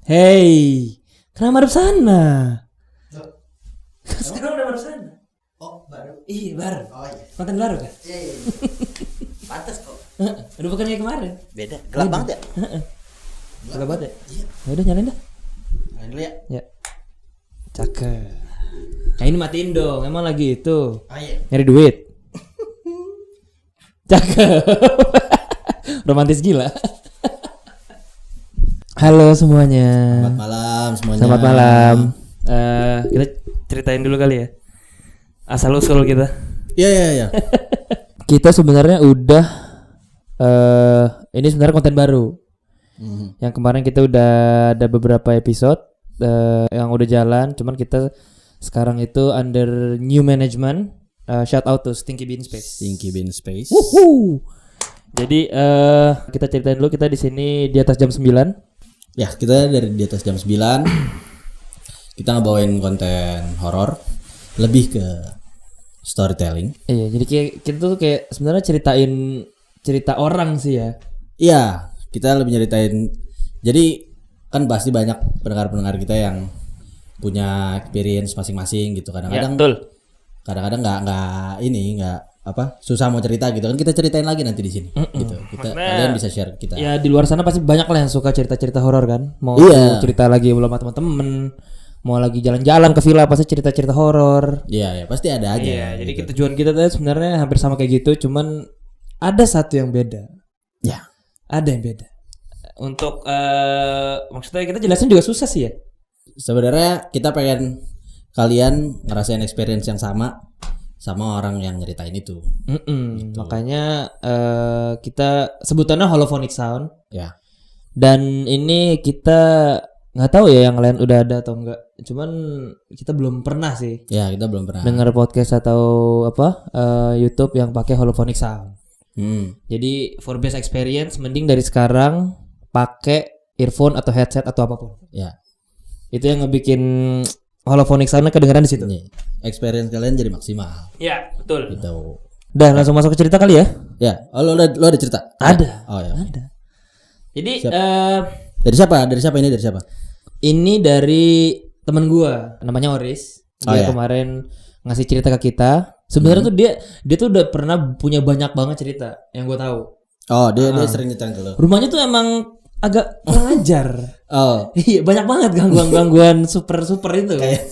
Hey, kenapa madep sana? Sekarang udah madep sana. Oh, baru. Iya, baru. Oh iya. Konten baru kan? Iya. Pantes kok. Udah bukan kayak kemarin. Beda. Gelap banget ya? Gelap banget ya? Iya. Ya udah nyalain dah. Nyalain dulu ya. Ya. Cakep. Nah ini matiin dong, emang lagi itu Oh iya. nyari duit. Cakep. Romantis gila. Halo semuanya. Selamat malam semuanya. Selamat malam. Kita ceritain dulu kali ya. Asal usul kita. Iya. Kita sebenarnya udah ini sebenarnya konten baru. Yang kemarin kita udah ada beberapa episode yang udah jalan, cuman kita sekarang itu under new management. Shout out to Stinky Bean Space. Stinky Bean Space. Woohoo. Jadi kita ceritain dulu, kita di sini di atas jam 9. Ya, kita dari di atas jam 9. Kita ngebawain konten horor, lebih ke storytelling. Iya, jadi kayak kita tuh kayak sebenarnya ceritain cerita orang sih ya. Iya, kita lebih nyeritain. Jadi kan pasti banyak pendengar-pendengar kita yang punya experience masing-masing gitu. Kadang-kadang Ya, betul. Kadang-kadang nggak susah mau cerita gitu kan, kita ceritain lagi nanti di sini gitu. Kalian bisa share ke kita. Ya di luar sana pasti banyak lah yang suka cerita-cerita horor kan. Mau Iya. cerita lagi belum sama temen-temen, mau lagi jalan-jalan ke villa pasti cerita-cerita horor. Iya, pasti ada aja. Iya, jadi gitu. tujuan kita tuh sebenarnya hampir sama kayak gitu, cuman ada satu yang beda. Ya. Ada yang beda. Untuk maksudnya kita jelasin juga susah sih ya. Sebenarnya kita pengen kalian ngerasain experience yang sama orang yang nyeritain itu. Gitu. Makanya kita sebutannya holophonic sound. Ya. Dan ini kita nggak tahu ya yang lain udah ada atau enggak. Cuman kita belum pernah sih. Ya, kita belum pernah Dengar podcast atau YouTube yang pakai holophonic sound. Jadi for best experience mending dari sekarang pakai earphone atau headset atau apapun. Ya. Itu yang ngebikin holophonic soundnya kedengeran di situ. Nih, experience kalian jadi maksimal. Iya, betul. Gitu. Dah langsung masuk ke cerita kali ya? Ya, lo ada cerita? Ada. Oh ya. Ada. Jadi Dari siapa? Dari siapa? ini dari teman gua namanya Oris. Dia kemarin ngasih cerita ke kita. Sebenarnya tuh dia tuh udah pernah punya banyak banget cerita yang gua tahu. Oh, dia sering nyeritain ke lo. Rumahnya tuh emang agak kurang ajar. Oh. Iya, banyak banget gangguan super itu. Kayak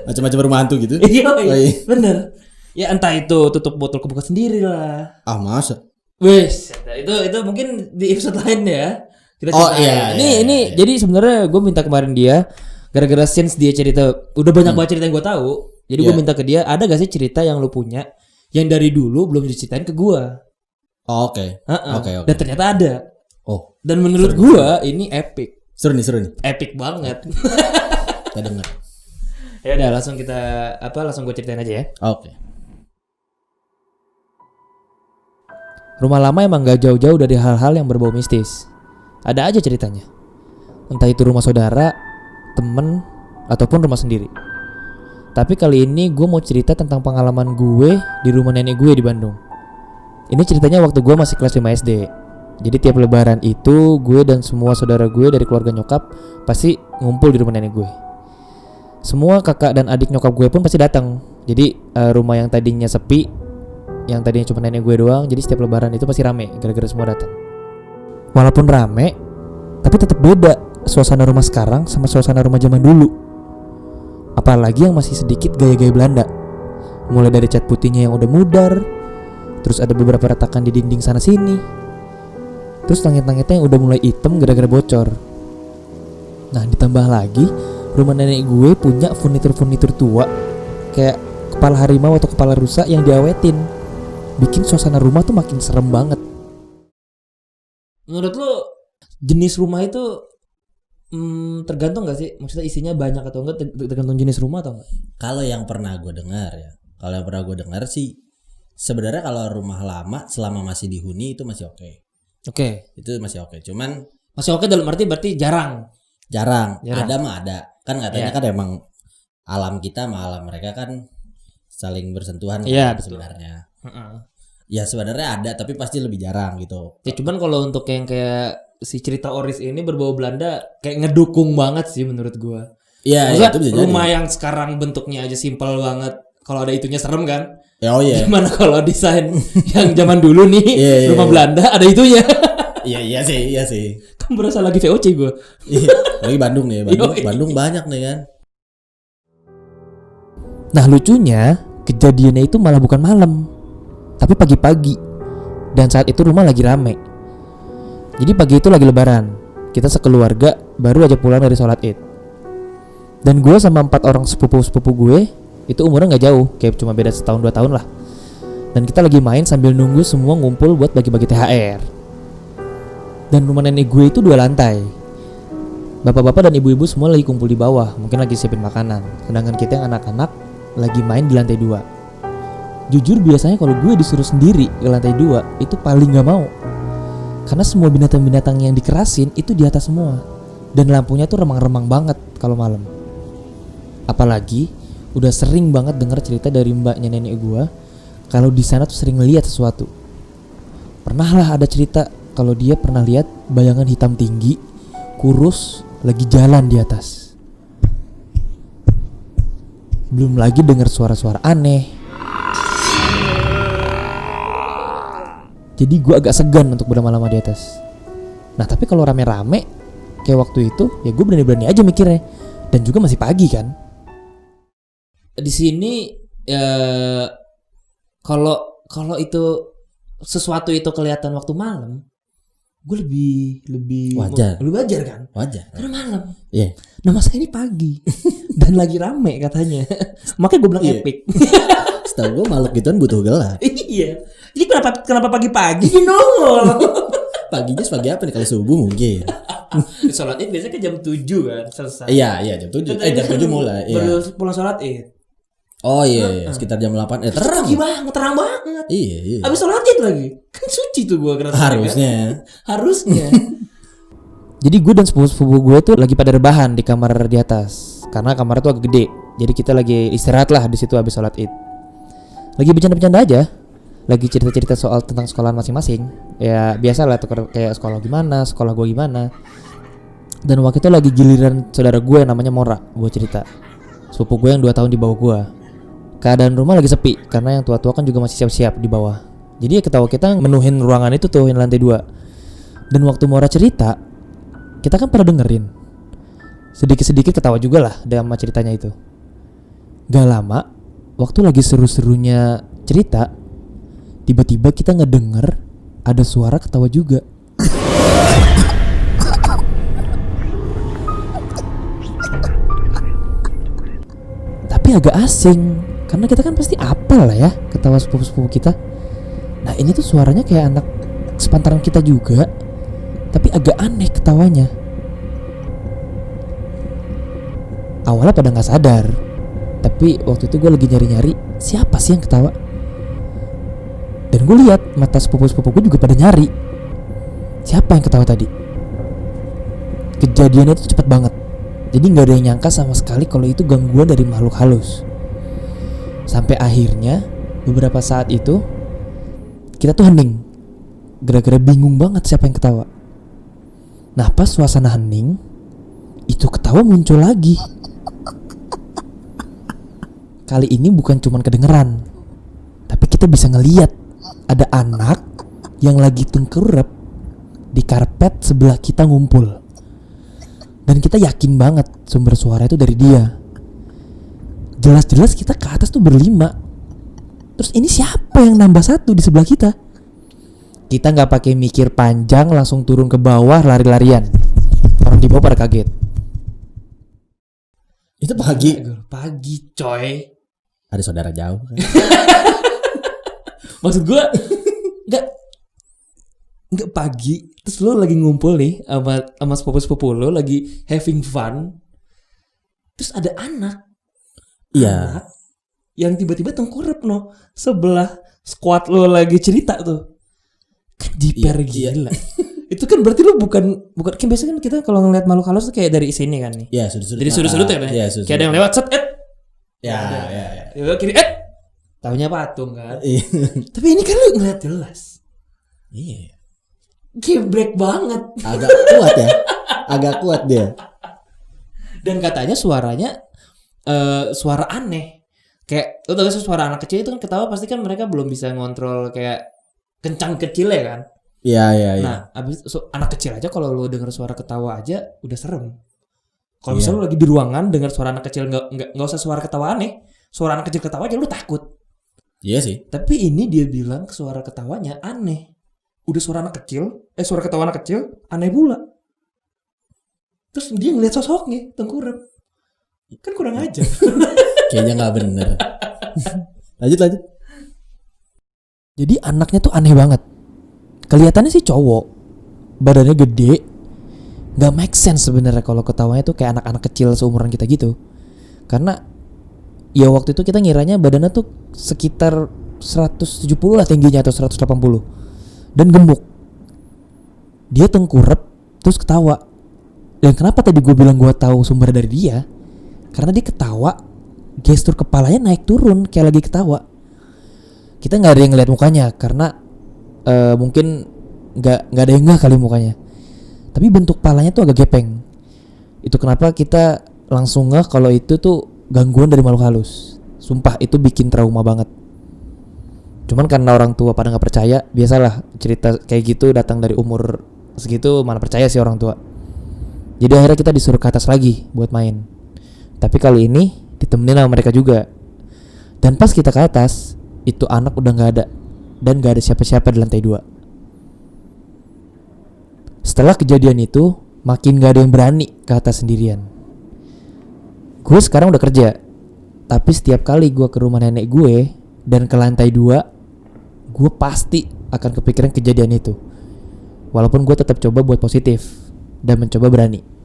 macam-macam rumah hantu gitu. Iya, iya. bener. Ya entah itu tutup botol kebuka sendiri lah. Ah, masa? Wes, itu mungkin di episode lain ya. Kita iya. Ini jadi sebenarnya gue minta kemarin dia gara-gara since dia cerita udah banyak banget cerita yang gue tahu. Jadi gue minta ke dia, ada gak sih cerita yang lu punya yang dari dulu belum diceritain ke gue? Oh, oke. Oke. Dan ternyata ada. Oh. Dan menurut gue ini epic. Seru nih. Epic banget. Kita dengar. Ya udah langsung gue ceritain aja ya. Oke. Rumah lama emang gak jauh-jauh dari hal-hal yang berbau mistis. Ada aja ceritanya. Entah itu rumah saudara, temen, ataupun rumah sendiri. Tapi kali ini gue mau cerita tentang pengalaman gue di rumah nenek gue di Bandung. Ini ceritanya waktu gue masih kelas 5 SD. Jadi tiap lebaran itu gue dan semua saudara gue dari keluarga nyokap pasti ngumpul di rumah nenek gue. Semua kakak dan adik nyokap gue pun pasti datang. Jadi rumah yang tadinya sepi, yang tadinya cuma nenek gue doang, jadi setiap lebaran itu pasti rame gara-gara semua datang. Walaupun rame, tapi tetap beda suasana rumah sekarang sama suasana rumah zaman dulu. Apalagi yang masih sedikit gaya-gaya Belanda. Mulai dari cat putihnya yang udah mudar, terus ada beberapa retakan di dinding sana sini. Terus langit-langitnya yang udah mulai hitam gara-gara bocor. Nah, ditambah lagi rumah nenek gue punya furnitur-furnitur tua kayak kepala harimau atau kepala rusa yang diawetin. Bikin suasana rumah tuh makin serem banget. Menurut lo jenis rumah itu tergantung nggak sih? Maksudnya isinya banyak atau enggak tergantung jenis rumah atau enggak? Kalau yang pernah gue dengar ya, sih sebenarnya kalau rumah lama selama masih dihuni itu masih oke. Oke. Itu masih oke. Cuman Masih oke dalam arti berarti jarang. jarang. Ada mah ada. Kan katanya Iya. kan emang alam kita sama alam mereka kan saling bersentuhan Iya, kan betul. sebenarnya. Heeh. Ya sebenarnya ada tapi pasti lebih jarang gitu. Ya cuman kalau untuk yang kayak si cerita Oris ini berbau Belanda kayak ngedukung banget sih menurut gua. Iya, Maksudnya itu bisa rumah jadi. yang sekarang bentuknya aja simpel banget. Kalau ada itunya serem kan? Ya, oh iya. Gimana kalau desain yang zaman dulu nih Iya, rumah iya. Belanda ada itunya? Iya sih. Kan berasa lagi VOC gua. Iya. Lagi Bandung nih, Yoi. Bandung banyak nih kan. Nah lucunya kejadiannya itu malah bukan malam, tapi pagi-pagi. Dan saat itu rumah lagi rame. Jadi pagi itu lagi lebaran. Kita sekeluarga baru aja pulang dari sholat id. Dan gue sama 4 orang sepupu-sepupu gue itu umurnya gak jauh, kayak cuma beda setahun 2 tahun lah. Dan kita lagi main sambil nunggu semua ngumpul buat bagi-bagi THR. Dan rumah nenek gue itu 2 lantai. Bapak-bapak dan ibu-ibu semua lagi kumpul di bawah, mungkin lagi siapin makanan. Sedangkan kita yang anak-anak lagi main di lantai 2. Jujur biasanya kalau gue disuruh sendiri ke lantai 2 itu paling gak mau. Karena semua binatang-binatang yang dikerasin itu di atas semua. Dan lampunya tuh remang-remang banget kalau malam. Apalagi udah sering banget denger cerita dari mbaknya nenek gue kalau di sana tuh sering ngeliat sesuatu. Pernah lah ada cerita kalau dia pernah lihat bayangan hitam tinggi, kurus, lagi jalan di atas. Belum lagi dengar suara-suara aneh. Jadi gue agak segan untuk berlama-lama di atas. Nah tapi kalau rame-rame kayak waktu itu, ya gue berani-berani aja mikirnya. Dan juga masih pagi kan. Di sini kalau itu sesuatu itu kelihatan waktu malam, gue lebih Wajar. lebih wajar kan. Wajar. Karena malam. Iya. Nah masa ini pagi dan lagi rame katanya. Makanya gue bilang Iya. epic. Setahu gue makhluk gituan butuh gelap. Iya. Jadi kenapa pagi-pagi nongol? Paginya pagi apa nih, kalau subuh mungkin. Sholat id biasanya kan jam 7 kan selesai. Iya jam 7. Jam 7 mulai. Baru Iya. pulang sholat id. Oh iya, sekitar jam 8. Terang. Pagi banget, terang banget. Iya. Habis sholat id lagi. Kan suci tuh gue ngerasa. Harusnya. Harusnya. Jadi gue dan sepupu-sepupu gue tuh lagi pada rebahan di kamar di atas. Karena kamar tuh agak gede. Jadi kita lagi istirahat lah di situ habis sholat id. Lagi bercanda-bercanda aja. Lagi cerita-cerita soal tentang sekolahan masing-masing. Ya biasa lah tuh kayak sekolah gimana, sekolah gue gimana. Dan waktu itu lagi giliran saudara gue yang namanya Mora. Gue cerita sepupu gue yang 2 tahun di bawah gue. Keadaan rumah lagi sepi karena yang tua-tua kan juga masih siap-siap di bawah. Jadi ya ketawa kita menuhin ruangan itu tuh yang lantai 2. Dan waktu Mora cerita, kita kan pernah dengerin. Sedikit-sedikit ketawa juga lah sama ceritanya itu. Gak lama, waktu lagi seru-serunya cerita, tiba-tiba kita ngedenger ada suara ketawa juga. Tapi agak asing, karena kita kan pasti apal lah ya ketawa sepupu-sepupu kita. Nah ini tuh suaranya kayak anak sepantaran kita juga, tapi agak aneh ketawanya. Awalnya pada gak sadar, tapi waktu itu gue lagi nyari-nyari siapa sih yang ketawa. Dan gue lihat mata sepupu-sepupu gue juga pada nyari siapa yang ketawa tadi. Kejadiannya itu cepat banget. Jadi gak ada yang nyangka sama sekali kalau itu gangguan dari makhluk halus. Sampai akhirnya beberapa saat itu kita tuh hening, gara-gara bingung banget siapa yang ketawa. Nah pas suasana hening, itu ketawa muncul lagi. Kali ini bukan cuman kedengeran, tapi kita bisa ngeliat ada anak yang lagi tengkurap di karpet sebelah kita ngumpul. Dan kita yakin banget sumber suara itu dari dia. Jelas-jelas kita ke atas tuh berlima. Terus ini siapa yang nambah satu di sebelah kita? Kita gak pakai mikir panjang, langsung turun ke bawah lari-larian. Orang di bawah pada kaget. Itu pagi. Pagi coy. Ada saudara jauh kan? Maksud gue Enggak pagi, terus lo lagi ngumpul nih sama sepupu-sepupu lo lagi having fun. Terus ada anak yang tiba-tiba tengkurap sebelah squad lo lagi cerita tuh. Kan jiper gila. Itu kan berarti lo bukan kan biasanya kan kita kalau ngeliat makhluk halus tuh kayak dari sini kan nih. Iya, sudut-sudut. Dari sudut-sudut ya, kayak ada yang lewat set Ya. Kiri tahunya patung kan. Tapi ini kan lo ngeliat jelas. Iya. Gebrek banget. Agak kuat dia. Dan katanya suaranya suara aneh. Kayak lo tau gak sih suara anak kecil itu kan ketawa pasti kan mereka belum bisa ngontrol kayak kencang kecilnya kan. Iya. Nah, abis anak kecil aja kalau lo dengar suara ketawa aja udah serem. Kalau misalnya lo lagi di ruangan dengar suara anak kecil nggak usah suara ketawa aneh, suara anak kecil ketawa aja lo takut. Iya sih. Tapi ini dia bilang suara ketawanya aneh. Udah suara anak kecil, suara ketawa anak kecil aneh pula. Terus dia ngeliat sosoknya tengkurap. Kan kurang aja. Kayaknya nggak bener. Lanjut. Jadi anaknya tuh aneh banget. Kelihatannya sih cowok, badannya gede, nggak make sense sebenarnya kalau ketawanya tuh kayak anak-anak kecil seumuran kita gitu. Karena ya waktu itu kita ngiranya badannya tuh sekitar 170 lah tingginya atau 180 dan gemuk. Dia tengkurap terus ketawa. Dan kenapa tadi gue bilang gue tahu sumber dari dia? Karena dia ketawa, gestur kepalanya naik turun kayak lagi ketawa. Kita nggak ada yang ngeliat mukanya karena mungkin nggak ada yang nggak kali mukanya. Tapi bentuk palanya tuh agak gepeng. Itu kenapa kita langsung ngeh kalau itu tuh gangguan dari makhluk halus. Sumpah itu bikin trauma banget. Cuman karena orang tua pada nggak percaya, biasalah cerita kayak gitu datang dari umur segitu mana percaya sih orang tua. Jadi akhirnya kita disuruh ke atas lagi buat main. Tapi kali ini ditemenin sama mereka juga. Dan pas kita ke atas, itu anak udah nggak ada dan nggak ada siapa-siapa di lantai 2. Setelah kejadian itu, makin nggak ada yang berani ke atas sendirian. Gue sekarang udah kerja, tapi setiap kali gue ke rumah nenek gue dan ke lantai 2, gue pasti akan kepikiran kejadian itu. Walaupun gue tetap coba buat positif dan mencoba berani.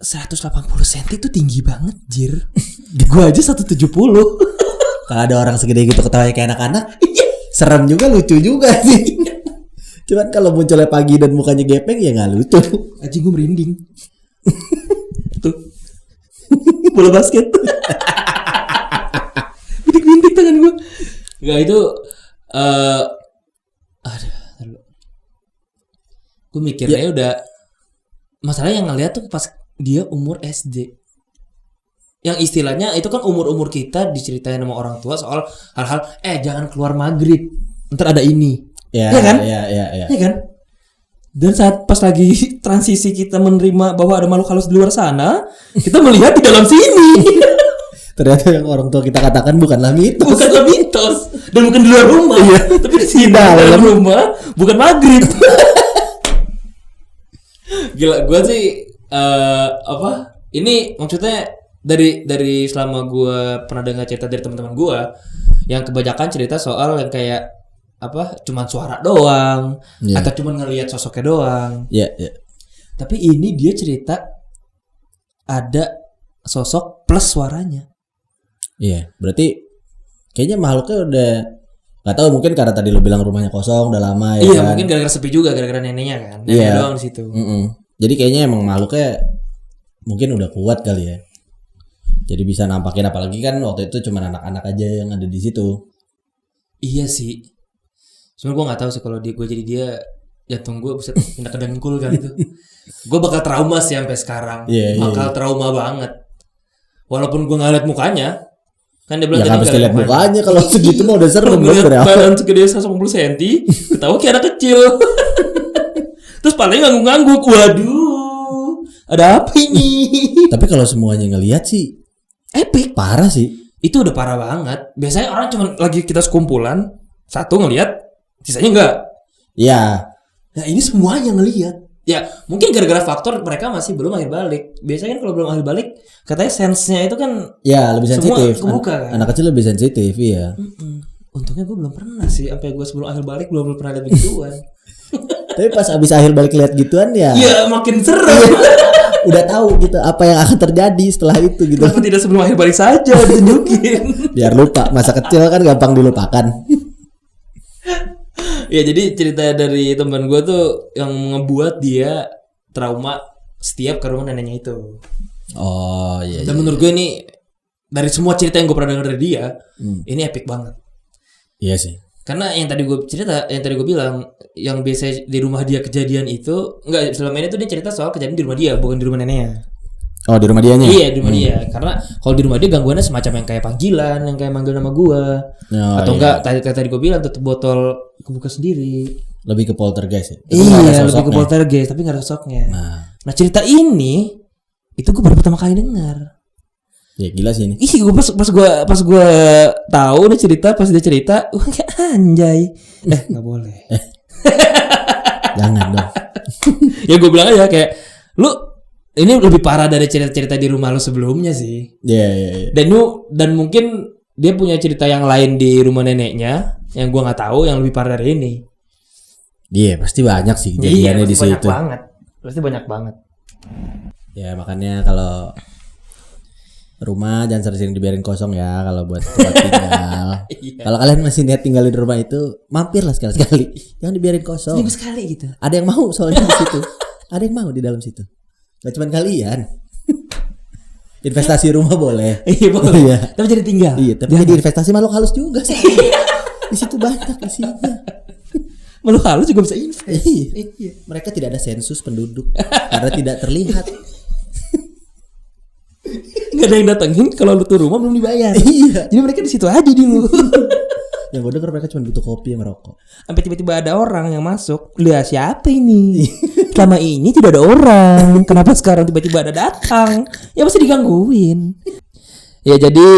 ...180 cm itu tinggi banget, Jir. Gue aja 170. Kalau ada orang segede gitu ketawanya kayak anak-anak, serem juga, lucu juga sih. Cuman kalau munculnya pagi dan mukanya gepeng ya nggak lucu. Anjing gue merinding. Tuh. Bola basket. Bintik-bintik tangan gue. Enggak itu gue mikirnya udah masalah yang ngeliat tuh pas dia umur SD. Yang istilahnya itu kan umur-umur kita diceritain sama orang tua soal hal-hal jangan keluar maghrib. Ntar ada ini. Ya kan? Iya. Ya kan? Dan saat pas lagi transisi kita menerima bahwa ada makhluk halus di luar sana, kita melihat di dalam sini. Ternyata yang orang tua kita katakan bukanlah mitos. Bukanlah mitos dan bukan di luar rumah. Tapi di sini dalam rumah, bukan maghrib. Gila, gue sih ini maksudnya dari selama gue pernah dengar cerita dari teman-teman gue yang kebanyakan cerita soal yang kayak cuman suara doang atau cuman ngelihat sosoknya doang. Tapi ini dia cerita ada sosok plus suaranya. Berarti kayaknya makhluknya udah nggak tahu, mungkin karena tadi lo bilang rumahnya kosong udah lama ya. Kan? Mungkin gara-gara sepi juga, gara-gara neneknya kan. Neneknya doang di situ. Jadi kayaknya emang makhluknya mungkin udah kuat kali ya. Jadi bisa nampakin, apalagi kan waktu itu cuma anak-anak aja yang ada di situ. Iya sih. Cuma gue nggak tahu sih kalau gue jadi dia jantung gue bisa pindah ke dengkul kan itu. Gue bakal trauma sih sampai sekarang. Bakal trauma banget. Walaupun gue nggak liat mukanya. Kan dia bilang ya tadi lihat mukanya kalau segitu mah udah serem banget. Badan segede 180 cm, ketawa kayak anak kecil. Terus palanya ngangguk-ngangguk. Waduh, ada apa ini? Tapi kalau semuanya ngelihat sih epic, parah sih. Itu udah parah banget. Biasanya orang cuma lagi kita sekumpulan, satu ngelihat, sisanya enggak. Iya. Nah ini semuanya ngelihat. Ya mungkin gara-gara faktor mereka masih belum akhir balik. Biasanya kan kalau belum akhir balik katanya sense-nya itu kan Ya lebih sensitif. semua kebuka kan. Anak kecil lebih sensitif ya. Untungnya gue belum pernah sih sampai gue sebelum akhir balik belum pernah lihat begituan. Tapi pas abis akhir balik lihat gituan ya. Ya makin serem. Udah tahu gitu apa yang akan terjadi setelah itu gitu. Kenapa tidak sebelum akhir balik saja ditunjukin. Biar lupa, masa kecil kan gampang dilupakan. Ya jadi cerita dari teman gue tuh yang ngebuat dia trauma setiap ke rumah neneknya itu. Oh iya. Dan menurut gue ini dari semua cerita yang gue pernah dengar dari dia, ini epic banget. Iya sih. Karena yang tadi gue bilang, yang biasa di rumah dia kejadian itu, enggak, selama ini tuh dia cerita soal kejadian di rumah dia, bukan di rumah neneknya. Oh di rumah dianya? Iya di rumah dia. Karena kalau di rumah dia gangguannya semacam yang kayak panggilan, yang kayak manggil nama gue, atau enggak tadi gue bilang tutup botol kebuka sendiri. Lebih ke poltergeist ya? Iya lebih ke poltergeist, tapi nggak ada sosoknya. Nah cerita ini itu gue baru pertama kali dengar. Ya gila sih ini. Ih, gue pas gue tahu nih cerita, pas dia cerita, kayak anjay. Nggak boleh. Jangan dong. Ya gue bilang aja kayak lu ini lebih parah dari cerita-cerita di rumah lu sebelumnya sih. Iya. Dan mungkin dia punya cerita yang lain di rumah neneknya yang gue nggak tahu yang lebih parah dari ini. Iya pasti banyak sih kejadiannya di situ. Pasti banyak banget. Ya makanya kalau rumah jangan sering dibiarin kosong ya kalau buat tempat tinggal. Kalau kalian masih niat tinggal di rumah itu, mampirlah sekali-sekali. Jangan dibiarin kosong. Seminggu sekali gitu. Ada yang mau soalnya di situ. Ada yang mau di dalam situ. Gak cuma kalian. Investasi rumah boleh. Iya boleh. Iya. Tapi jadi tinggal. Iya, tapi jadi investasi makhluk halus juga sih. Di situ banyak isinya. Makhluk halus juga bisa invest. Iya. Mereka tidak ada sensus penduduk karena tidak terlihat. Nggak ada yang datengin kalau lu tuh rumah belum dibayar. Iya. Jadi mereka di situ aja dulu. Yang gue denger mereka cuma butuh kopi sama rokok. Sampai tiba-tiba ada orang yang masuk. Lihat siapa ini? Selama ini tidak ada orang. Kenapa sekarang tiba-tiba ada datang? Ya pasti digangguin. Ya jadi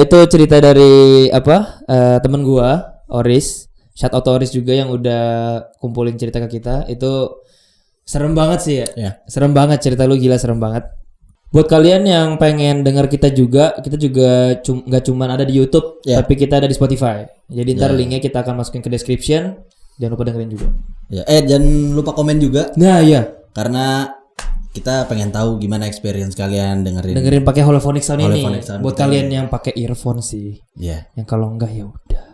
itu cerita dari teman gua, Oris. Shout out Oris juga yang udah kumpulin cerita ke kita. Itu serem banget sih ya. Yeah. Serem banget cerita lu, gila serem banget. Buat kalian yang pengen dengar kita juga nggak cuman ada di YouTube, tapi kita ada di Spotify. Jadi ntar linknya kita akan masukin ke description. Jangan lupa dengerin juga. Ya, jangan lupa komen juga. Nah, iya. Karena kita pengen tahu gimana experience kalian dengerin Pakai holophonic sound ini. Sound buat kalian yang pakai earphone sih. Iya. Yang kalau enggak ya udah.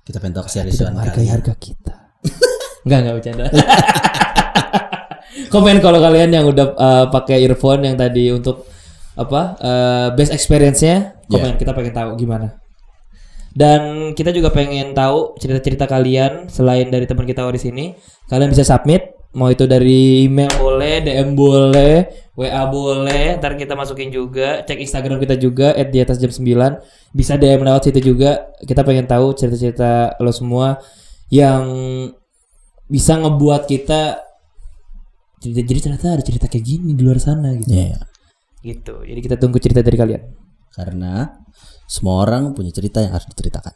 Kita pengen tahu keseriusan kalian. Harga kita. Enggak bercanda. Komen kalau kalian yang udah pakai earphone yang tadi untuk best experience-nya, komen. Kita pengen tahu gimana. Dan kita juga pengen tahu cerita-cerita kalian selain dari teman kita Oris ini. Kalian bisa submit, mau itu dari email boleh, DM boleh, WA boleh. Ntar kita masukin juga. Cek Instagram kita juga @diatasjam9. Bisa DM lewat situ juga. Kita pengen tahu cerita-cerita lo semua yang bisa ngebuat kita jadi ternyata ada cerita kayak gini di luar sana gitu. Gitu. Jadi kita tunggu cerita dari kalian. Karena semua orang punya cerita yang harus diceritakan.